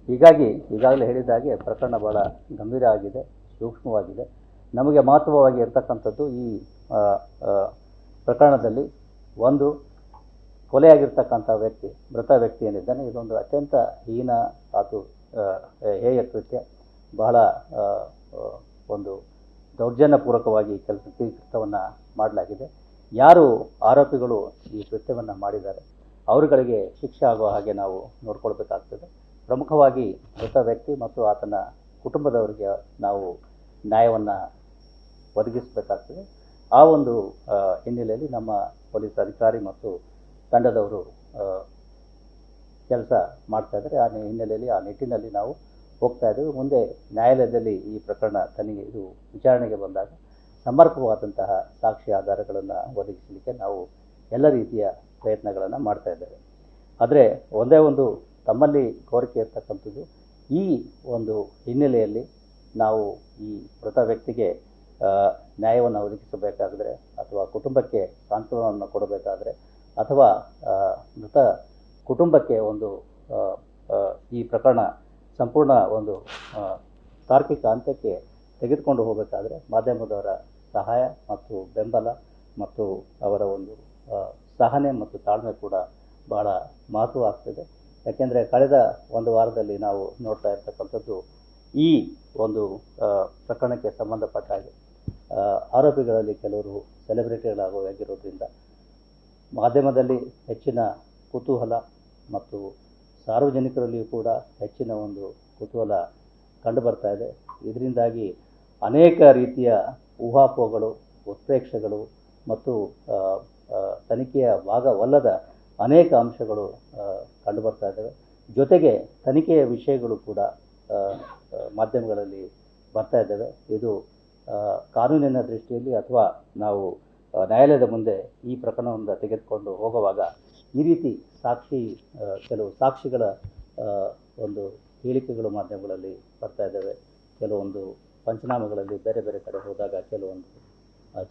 ಹೀಗಾಗಿ ಈಗಾಗಲೇ ಹೇಳಿದಾಗೆ ಪ್ರಕರಣ ಭಾಳ ಗಂಭೀರ ಆಗಿದೆ, ಸೂಕ್ಷ್ಮವಾಗಿದೆ. ನಮಗೆ ಮಹತ್ವವಾಗಿ ಇರ್ತಕ್ಕಂಥದ್ದು ಈ ಪ್ರಕರಣದಲ್ಲಿ ಒಂದು ಕೊಲೆಯಾಗಿರ್ತಕ್ಕಂಥ ವ್ಯಕ್ತಿ, ಮೃತ ವ್ಯಕ್ತಿ ಏನಿದ್ದಾನೆ, ಇದೊಂದು ಅತ್ಯಂತ ಹೀನ ಅದು ಹೇಯ ಕೃತ್ಯ. ಬಹಳ ಒಂದು ದೌರ್ಜನ್ಯಪೂರ್ವಕವಾಗಿ ಕೃತ್ಯವನ್ನು ಮಾಡಲಾಗಿದೆ. ಯಾರು ಆರೋಪಿಗಳು ಈ ಕೃತ್ಯವನ್ನು ಮಾಡಿದ್ದಾರೆ ಅವರುಗಳಿಗೆ ಶಿಕ್ಷೆ ಆಗುವ ಹಾಗೆ ನಾವು ನೋಡ್ಕೊಳ್ಬೇಕಾಗ್ತದೆ. ಪ್ರಮುಖವಾಗಿ ಮೃತ ವ್ಯಕ್ತಿ ಮತ್ತು ಆತನ ಕುಟುಂಬದವರಿಗೆ ನಾವು ನ್ಯಾಯವನ್ನು ಒದಗಿಸಬೇಕಾಗ್ತದೆ. ಆ ಒಂದು ಹಿನ್ನೆಲೆಯಲ್ಲಿ ನಮ್ಮ ಪೊಲೀಸ್ ಅಧಿಕಾರಿ ಮತ್ತು ತಂಡದವರು ಕೆಲಸ ಮಾಡ್ತಾ ಇದ್ದಾರೆ. ಆ ಹಿನ್ನೆಲೆಯಲ್ಲಿ ಆ ನಿಟ್ಟಿನಲ್ಲಿ ನಾವು ಹೋಗ್ತಾ ಇದ್ದೇವೆ. ಮುಂದೆ ನ್ಯಾಯಾಲಯದಲ್ಲಿ ಈ ಪ್ರಕರಣ ಇದು ವಿಚಾರಣೆಗೆ ಬಂದಾಗ ಸಮರ್ಪಕವಾದಂತಹ ಸಾಕ್ಷಿ ಆಧಾರಗಳನ್ನು ಒದಗಿಸಲಿಕ್ಕೆ ನಾವು ಎಲ್ಲ ರೀತಿಯ ಪ್ರಯತ್ನಗಳನ್ನು ಮಾಡ್ತಾ ಇದ್ದೇವೆ. ಆದರೆ ಒಂದೇ ಒಂದು ತಮ್ಮಲ್ಲಿ ಕೋರಿಕೆ ಇರ್ತಕ್ಕಂಥದ್ದು, ಈ ಒಂದು ಹಿನ್ನೆಲೆಯಲ್ಲಿ ನಾವು ಈ ಮೃತ ವ್ಯಕ್ತಿಗೆ ನ್ಯಾಯವನ್ನು ಒದಗಿಸಬೇಕಾದರೆ ಅಥವಾ ಕುಟುಂಬಕ್ಕೆ ಸಾಂತ್ವನವನ್ನು ಕೊಡಬೇಕಾದರೆ ಅಥವಾ ಮೃತ ಕುಟುಂಬಕ್ಕೆ ಒಂದು ಈ ಪ್ರಕರಣ ಸಂಪೂರ್ಣ ಒಂದು ತಾರ್ಕಿಕ ಅಂತ್ಯಕ್ಕೆ ತೆಗೆದುಕೊಂಡು ಹೋಗಬೇಕಾದ್ರೆ ಮಾಧ್ಯಮದವರ ಸಹಾಯ ಮತ್ತು ಬೆಂಬಲ ಮತ್ತು ಅವರ ಒಂದು ಸಹನೆ ಮತ್ತು ತಾಳ್ಮೆ ಕೂಡ ಬಹಳ ಮಹತ್ವ ಆಗ್ತದೆ. ಯಾಕೆಂದರೆ ಕಳೆದ ಒಂದು ವಾರದಲ್ಲಿ ನಾವು ನೋಡ್ತಾ ಇರ್ತಕ್ಕಂಥದ್ದು ಈ ಒಂದು ಪ್ರಕರಣಕ್ಕೆ ಸಂಬಂಧಪಟ್ಟ ಹಾಗೆ ಆರೋಪಿಗಳಲ್ಲಿ ಕೆಲವರು ಸೆಲೆಬ್ರಿಟಿಗಳಾಗಿರೋದ್ರಿಂದ ಮಾಧ್ಯಮದಲ್ಲಿ ಹೆಚ್ಚಿನ ಕುತೂಹಲ ಮತ್ತು ಸಾರ್ವಜನಿಕರಲ್ಲಿಯೂ ಕೂಡ ಹೆಚ್ಚಿನ ಒಂದು ಕುತೂಹಲ ಕಂಡುಬರ್ತಾ ಇದೆ. ಇದರಿಂದಾಗಿ ಅನೇಕ ರೀತಿಯ ಊಹಾಪೋಹಗಳು, ಉತ್ಪ್ರೇಕ್ಷೆಗಳು ಮತ್ತು ತನಿಖೆಯ ಭಾಗವಲ್ಲದ ಅನೇಕ ಅಂಶಗಳು ಕಂಡುಬರ್ತಾ ಇದ್ದಾವೆ. ಜೊತೆಗೆ ತನಿಖೆಯ ವಿಷಯಗಳು ಕೂಡ ಮಾಧ್ಯಮಗಳಲ್ಲಿ ಬರ್ತಾ ಇದ್ದಾವೆ. ಇದು ಕಾನೂನಿನ ದೃಷ್ಟಿಯಲ್ಲಿ ಅಥವಾ ನಾವು ನ್ಯಾಯಾಲಯದ ಮುಂದೆ ಈ ಪ್ರಕರಣವನ್ನು ತೆಗೆದುಕೊಂಡು ಹೋಗುವಾಗ ಈ ರೀತಿ ಕೆಲವು ಸಾಕ್ಷಿಗಳ ಒಂದು ಹೇಳಿಕೆಗಳು ಮಾಧ್ಯಮಗಳಲ್ಲಿ ಬರ್ತಾ ಇದ್ದಾವೆ. ಕೆಲವೊಂದು ಪಂಚನಾಮಗಳಲ್ಲಿ ಬೇರೆ ಬೇರೆ ಕಡೆ ಹೋದಾಗ ಕೆಲವೊಂದು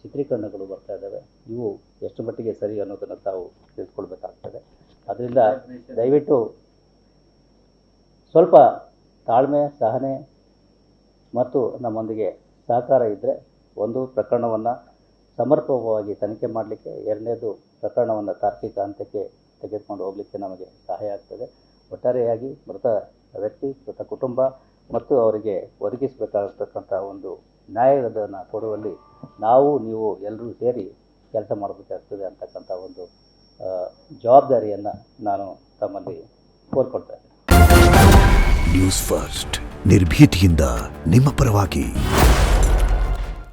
ಚಿತ್ರೀಕರಣಗಳು ಬರ್ತಾ ಇದ್ದಾವೆ. ಇವು ಎಷ್ಟು ಮಟ್ಟಿಗೆ ಸರಿ ಅನ್ನೋದನ್ನು ತಾವು ತಿಳ್ಕೊಳ್ಬೇಕಾಗ್ತದೆ. ಅದರಿಂದ ದಯವಿಟ್ಟು ಸ್ವಲ್ಪ ತಾಳ್ಮೆ, ಸಹನೆ ಮತ್ತು ನಮ್ಮೊಂದಿಗೆ ಸಹಕಾರ ಇದ್ದರೆ ಒಂದು ಪ್ರಕರಣವನ್ನು ಸಮರ್ಪಕವಾಗಿ ತನಿಖೆ ಮಾಡಲಿಕ್ಕೆ, ಎರಡನೇದು ಪ್ರಕರಣವನ್ನು ತಾರ್ಕಿಕ ಹಂತಕ್ಕೆ ತೆಗೆದುಕೊಂಡು ಹೋಗಲಿಕ್ಕೆ ನಮಗೆ ಸಹಾಯ ಆಗ್ತದೆ. ಒಟ್ಟಾರೆಯಾಗಿ ಮೃತ ವ್ಯಕ್ತಿ, ಮೃತ ಕುಟುಂಬ ಮತ್ತು ಅವರಿಗೆ ಒದಗಿಸಬೇಕಾಗಿರ್ತಕ್ಕಂಥ ಒಂದು ನ್ಯಾಯವನ್ನು ಕೊಡುವಲ್ಲಿ ನೀವು ಎಲ್ಲರೂ ಸೇರಿ ಕೆಲಸ ಮಾಡಬೇಕಾಗ್ತದೆ ಅಂತಕ್ಕಂಥ ಒಂದು ಜವಾಬ್ದಾರಿಯನ್ನು ನಾನು ತಮ್ಮಲ್ಲಿ ಕೋರ್ಕೊಳ್ತಾ ಇದ್ದೇನೆ. ನ್ಯೂಸ್ ಫಸ್ಟ್, ನಿರ್ಭೀತಿಯಿಂದ ನಿಮ್ಮ ಪರವಾಗಿ.